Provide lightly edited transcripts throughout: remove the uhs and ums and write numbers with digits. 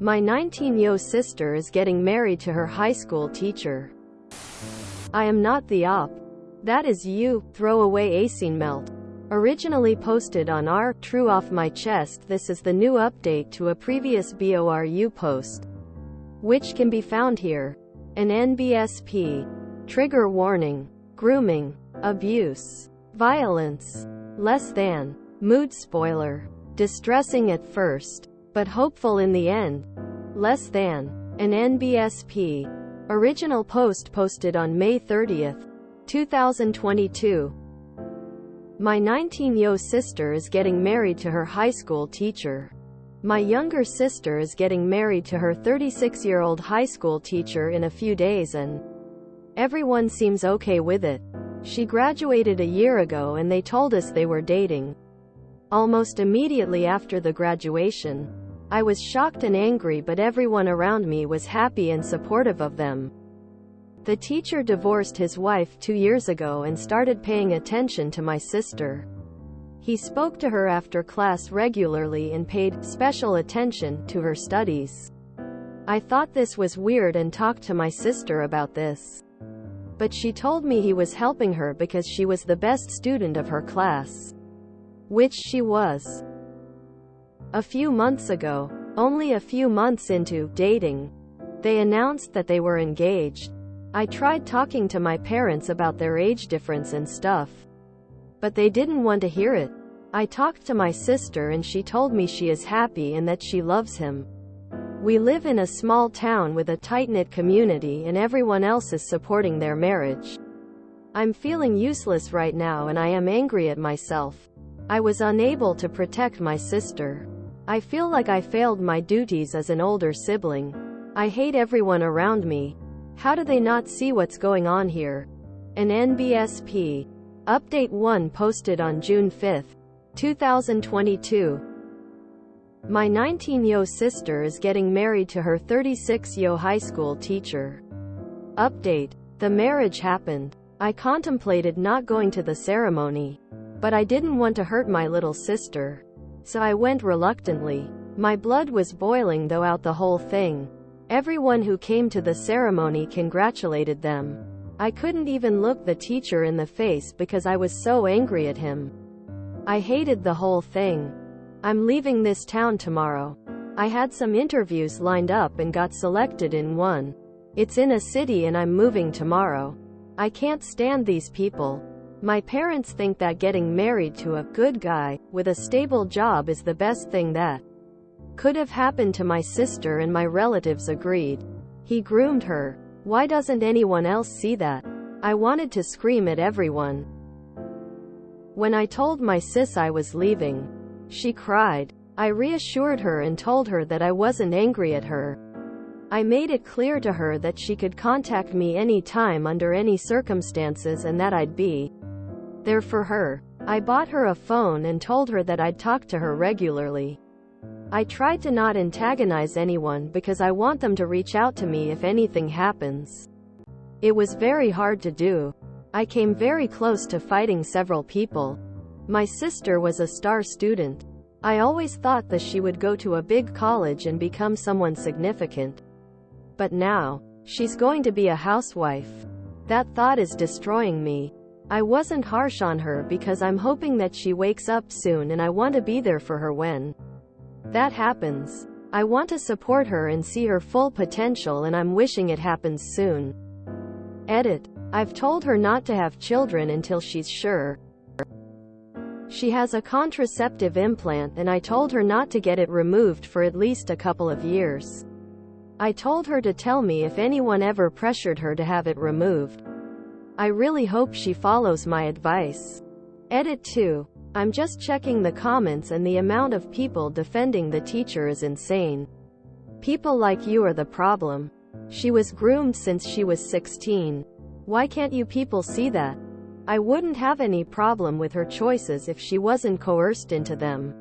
My 19-year-old sister is getting married to her high school teacher. I am not the op. That is you, throw away Acine melt. Originally posted on r, true off my chest. This is the new update to a previous BORU post, which can be found here. An NBSP. Trigger warning. Grooming. Abuse. Violence. Less than. Mood spoiler. Distressing at first, but hopeful in the end. Less than. An NBSP. Original post posted on May 30th, 2022. My 19-year-old sister is getting married to her high school teacher. My younger sister is getting married to her 36-year-old high school teacher in a few days, and everyone seems okay with it. She graduated a year ago and they told us they were dating. Almost immediately after the graduation, I was shocked and angry, but everyone around me was happy and supportive of them. The teacher divorced his wife 2 years ago and started paying attention to my sister. He spoke to her after class regularly and paid special attention to her studies. I thought this was weird and talked to my sister about this. But she told me he was helping her because she was the best student of her class. Which she was. A few months ago, only a few months into dating, they announced that they were engaged. I tried talking to my parents about their age difference and stuff, but they didn't want to hear it. I talked to my sister and she told me she is happy and that she loves him. We live in a small town with a tight-knit community and everyone else is supporting their marriage. I'm feeling useless right now and I am angry at myself. I was unable to protect my sister. I feel like I failed my duties as an older sibling. I hate everyone around me. How do they not see what's going on here? An NBSP. Update 1 posted on June 5, 2022. My 19-year-old sister is getting married to her 36-year-old high school teacher. Update. The marriage happened. I contemplated not going to the ceremony, but I didn't want to hurt my little sister, so I went reluctantly. My blood was boiling throughout the whole thing. Everyone who came to the ceremony congratulated them. I couldn't even look the teacher in the face because I was so angry at him. I hated the whole thing. I'm leaving this town tomorrow. I had some interviews lined up and got selected in one. It's in a city and I'm moving tomorrow. I can't stand these people. My parents think that getting married to a good guy with a stable job is the best thing that could have happened to my sister, and my relatives agreed. He groomed her. Why doesn't anyone else see that? I wanted to scream at everyone. When I told my sis I was leaving, she cried. I reassured her and told her that I wasn't angry at her. I made it clear to her that she could contact me anytime under any circumstances and that I'd be there for her. I bought her a phone and told her that I'd talk to her regularly. I tried to not antagonize anyone because I want them to reach out to me if anything happens. It was very hard to do. I came very close to fighting several people. My sister was a star student. I always thought that she would go to a big college and become someone significant. But now, she's going to be a housewife. That thought is destroying me. I wasn't harsh on her because I'm hoping that she wakes up soon and I want to be there for her when that happens. I want to support her and see her full potential, and I'm wishing it happens soon. Edit. I've told her not to have children until she's sure. She has a contraceptive implant and I told her not to get it removed for at least a couple of years. I told her to tell me if anyone ever pressured her to have it removed. I really hope she follows my advice. Edit 2. I'm just checking the comments and the amount of people defending the teacher is insane. People like you are the problem. She was groomed since she was 16. Why can't you people see that? I wouldn't have any problem with her choices if she wasn't coerced into them.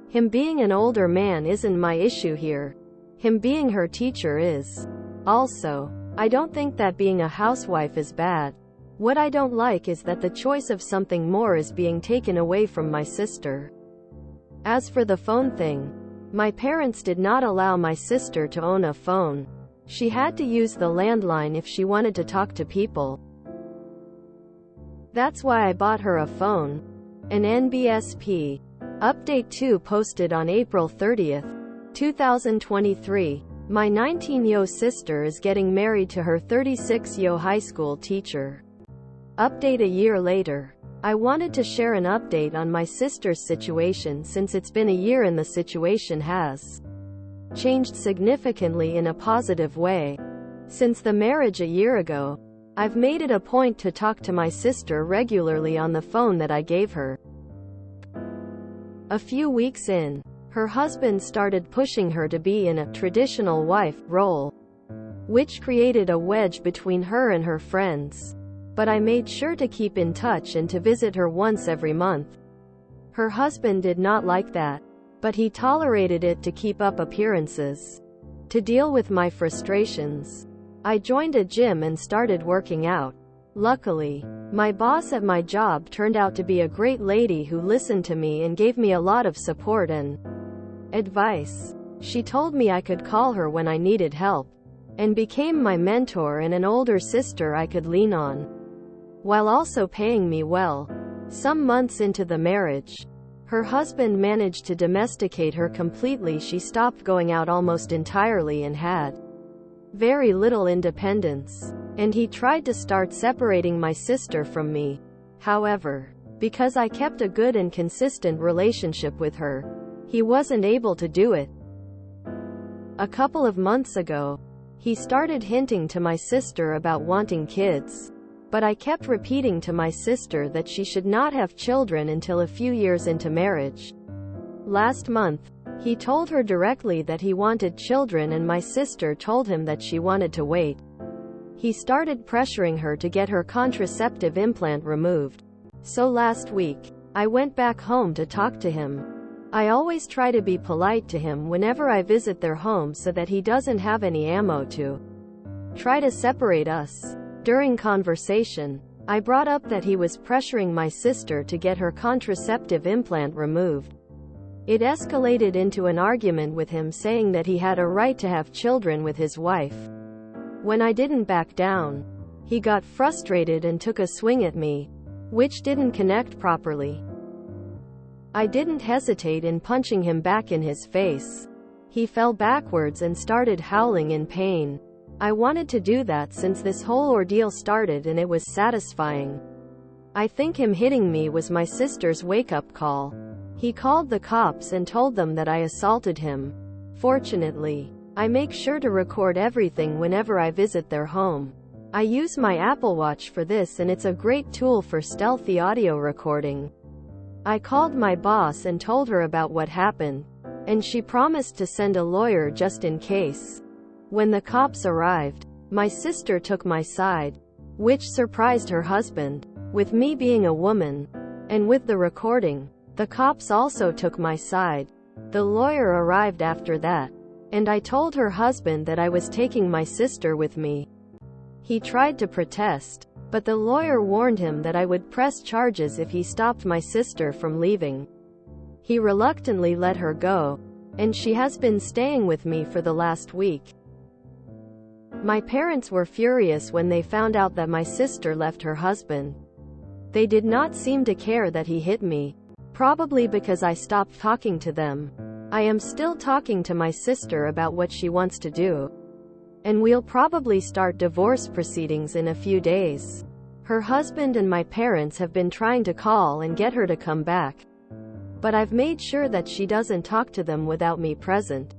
Him being an older man isn't my issue here. Him being her teacher is. Also, I don't think that being a housewife is bad. What I don't like is that the choice of something more is being taken away from my sister. As for the phone thing, My parents did not allow my sister to own a phone. She had to use the landline if she wanted to talk to people. That's why I bought her a phone. An NBSP Update 2 posted on April 30, 2023. My 19-year-old sister is getting married to her 36-year-old high school teacher. Update a year later. I wanted to share an update on my sister's situation since it's been a year and the situation has changed significantly in a positive way. Since the marriage a year ago, I've made it a point to talk to my sister regularly on the phone that I gave her. A few weeks in, her husband started pushing her to be in a traditional wife role, which created a wedge between her and her friends. But I made sure to keep in touch and to visit her once every month. Her husband did not like that, but he tolerated it to keep up appearances. To deal with my frustrations, I joined a gym and started working out. Luckily, my boss at my job turned out to be a great lady who listened to me and gave me a lot of support and advice. She told me I could call her when I needed help, and became my mentor and an older sister I could lean on, while also paying me well. Some months into the marriage, her husband managed to domesticate her completely. She stopped going out almost entirely and had very little independence, and he tried to start separating my sister from me. However, because I kept a good and consistent relationship with her, he wasn't able to do it. A couple of months ago, he started hinting to my sister about wanting kids, but I kept repeating to my sister that she should not have children until a few years into marriage. Last month, he told her directly that he wanted children and my sister told him that she wanted to wait. He started pressuring her to get her contraceptive implant removed. So last week, I went back home to talk to him. I always try to be polite to him whenever I visit their home so that he doesn't have any ammo to try to separate us. During conversation, I brought up that he was pressuring my sister to get her contraceptive implant removed. It escalated into an argument with him saying that he had a right to have children with his wife. When I didn't back down, he got frustrated and took a swing at me, which didn't connect properly. I didn't hesitate in punching him back in his face. He fell backwards and started howling in pain. I wanted to do that since this whole ordeal started and it was satisfying. I think him hitting me was my sister's wake-up call. He called the cops and told them that I assaulted him. Fortunately, I make sure to record everything whenever I visit their home. I use my Apple Watch for this and it's a great tool for stealthy audio recording. I called my boss and told her about what happened, and she promised to send a lawyer just in case. When the cops arrived, my sister took my side, which surprised her husband. With me being a woman, and with the recording, the cops also took my side. The lawyer arrived after that, and I told her husband that I was taking my sister with me. He tried to protest, but the lawyer warned him that I would press charges if he stopped my sister from leaving. He reluctantly let her go, and she has been staying with me for the last week. My parents were furious when they found out that my sister left her husband. They did not seem to care that he hit me, probably because I stopped talking to them. I am still talking to my sister about what she wants to do, and we'll probably start divorce proceedings in a few days. Her husband and my parents have been trying to call and get her to come back, but I've made sure that she doesn't talk to them without me present.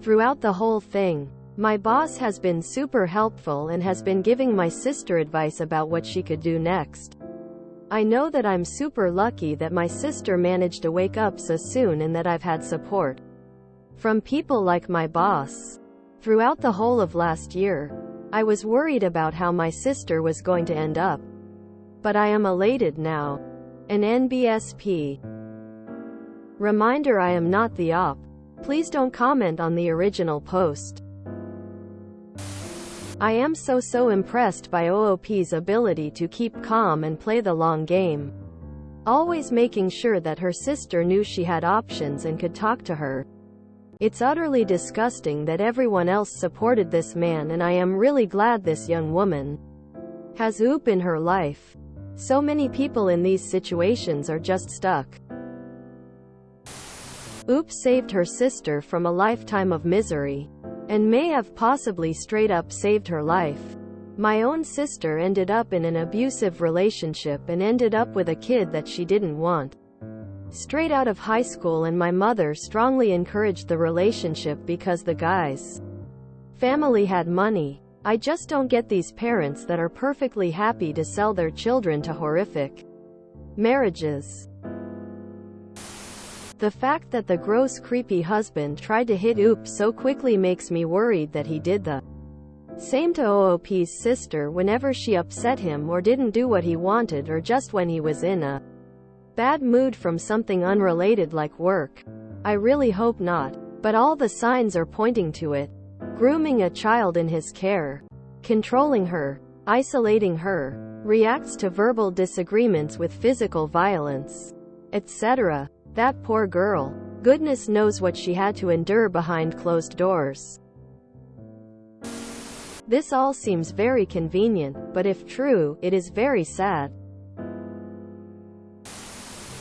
Throughout the whole thing, my boss has been super helpful and has been giving my sister advice about what she could do next. I know that I'm super lucky that my sister managed to wake up so soon and that I've had support from people like my boss. Throughout the whole of last year, I was worried about how my sister was going to end up. But I am elated now. An NBSP reminder: I am not the op. Please don't comment on the original post. I am so impressed by OOP's ability to keep calm and play the long game, always making sure that her sister knew she had options and could talk to her. It's utterly disgusting that everyone else supported this man, and I am really glad this young woman has Oop in her life. So many people in these situations are just stuck. Oop saved her sister from a lifetime of misery, and may have possibly straight up saved her life. My own sister ended up in an abusive relationship and ended up with a kid that she didn't want. Straight out of high school, and my mother strongly encouraged the relationship because the guy's family had money. I just don't get these parents that are perfectly happy to sell their children to horrific marriages. The fact that the gross, creepy husband tried to hit Oop so quickly makes me worried that he did the same to OOP's sister whenever she upset him or didn't do what he wanted, or just when he was in a bad mood from something unrelated like work. I really hope not, but all the signs are pointing to it. Grooming a child in his care, controlling her, isolating her, reacts to verbal disagreements with physical violence, etc. That poor girl. Goodness knows what she had to endure behind closed doors. This all seems very convenient, but if true, it is very sad.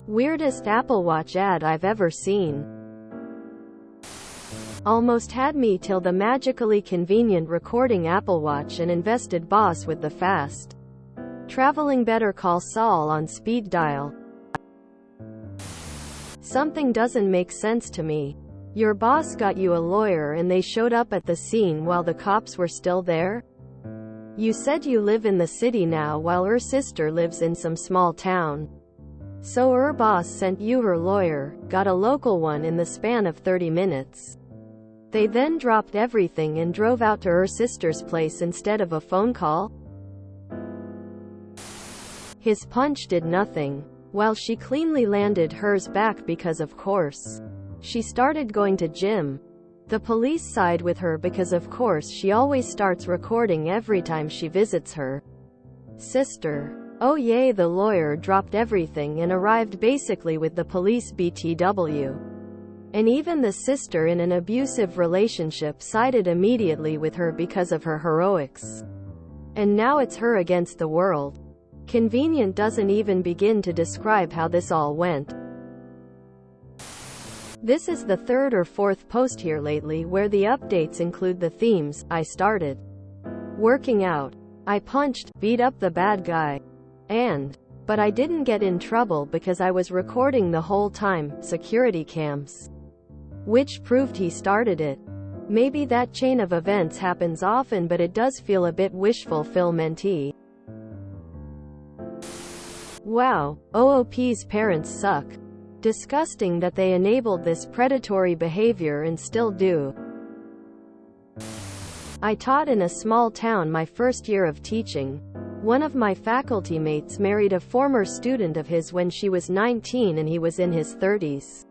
Weirdest Apple Watch ad I've ever seen. Almost had me till the magically convenient recording Apple Watch and invested boss with the fast traveling Better Call Saul on speed dial. Something doesn't make sense to me. Your boss got you a lawyer and they showed up at the scene while the cops were still there? You said you live in the city now while her sister lives in some small town. So her boss sent you her lawyer, got a local one in the span of 30 minutes. They then dropped everything and drove out to her sister's place instead of a phone call? His punch did nothing, while she cleanly landed hers back because of course she started going to gym. The police side with her because of course she always starts recording every time she visits her sister. Oh yay, the lawyer dropped everything and arrived basically with the police BTW. And even the sister in an abusive relationship sided immediately with her because of her heroics. And now it's her against the world. Convenient doesn't even begin to describe how this all went. This is the third or fourth post here lately where the updates include the themes. I started working out. I punched, beat up the bad guy. But I didn't get in trouble because I was recording the whole time, security cams. Which proved he started it. Maybe that chain of events happens often, but it does feel a bit wish fulfillment-y. Wow, OOP's parents suck. Disgusting that they enabled this predatory behavior and still do. I taught in a small town my first year of teaching. One of my faculty mates married a former student of his when she was 19 and he was in his 30s.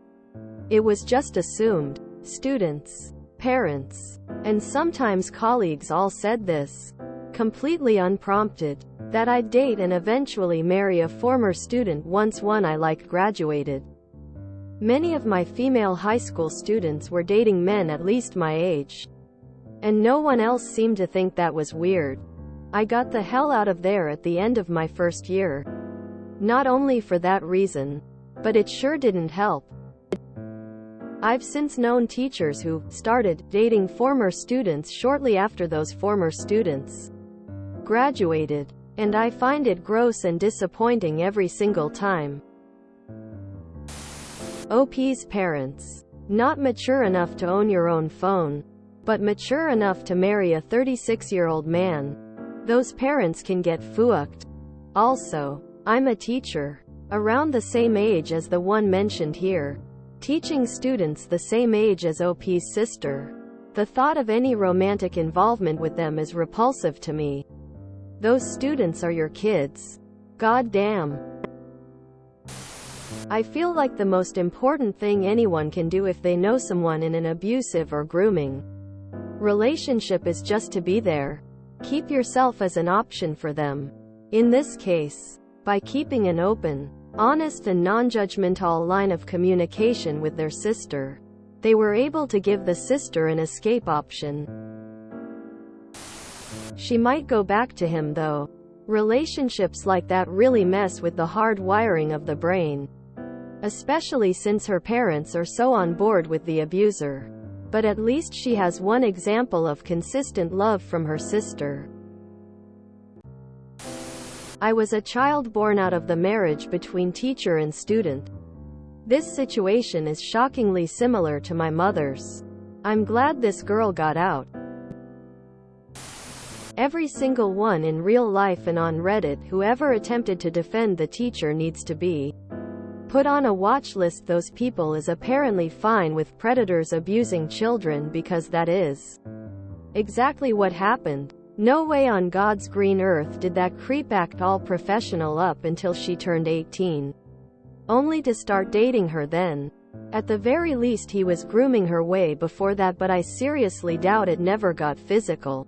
It was just assumed. Students, parents, and sometimes colleagues all said this, completely unprompted, that I'd date and eventually marry a former student once one I liked graduated. Many of my female high school students were dating men at least my age. And no one else seemed to think that was weird. I got the hell out of there at the end of my first year. Not only for that reason, but it sure didn't help. I've since known teachers who started dating former students shortly after those former students graduated, and I find it gross and disappointing every single time. OP's parents. Not mature enough to own your own phone, but mature enough to marry a 36-year-old man. Those parents can get fucked. Also, I'm a teacher, around the same age as the one mentioned here. Teaching students the same age as OP's sister. The thought of any romantic involvement with them is repulsive to me. Those students are your kids. God damn. I feel like the most important thing anyone can do if they know someone in an abusive or grooming relationship is just to be there. Keep yourself as an option for them. In this case, by keeping an open, honest and non-judgmental line of communication with their sister. They were able to give the sister an escape option. She might go back to him though. Relationships like that really mess with the hard wiring of the brain. Especially since her parents are so on board with the abuser. But at least she has one example of consistent love from her sister. I was a child born out of the marriage between teacher and student. This situation is shockingly similar to my mother's. I'm glad this girl got out. Every single one in real life and on Reddit who ever attempted to defend the teacher needs to be put on a watch list. Those people is apparently fine with predators abusing children because that is exactly what happened. No way on God's green earth did that creep act all professional up until she turned 18. Only to start dating her then. At the very least he was grooming her way before that, but I seriously doubt it never got physical.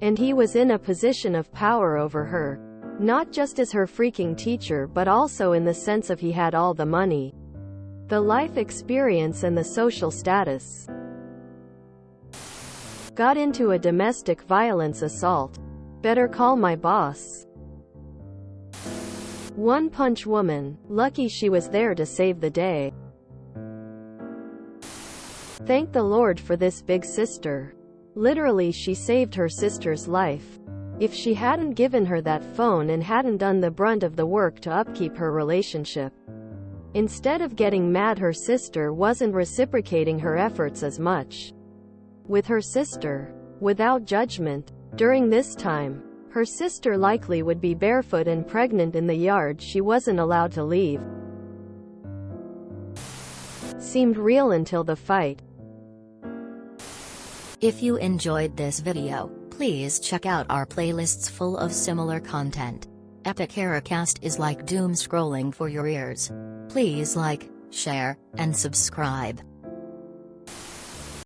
And he was in a position of power over her. Not just as her freaking teacher, but also in the sense of he had all the money, the life experience and the social status. Got into a domestic violence assault. Better call my boss. One punch woman. Lucky she was there to save the day. Thank the Lord for this big sister. Literally, she saved her sister's life. If she hadn't given her that phone and hadn't done the brunt of the work to upkeep her relationship. Instead of getting mad her sister wasn't reciprocating her efforts as much with her sister, without judgment. During this time, her sister likely would be barefoot and pregnant in the yard she wasn't allowed to leave. Seemed real until the fight. If you enjoyed this video, please check out our playlists full of similar content. Epic Eracast is like doom scrolling for your ears. Please like, share, and subscribe.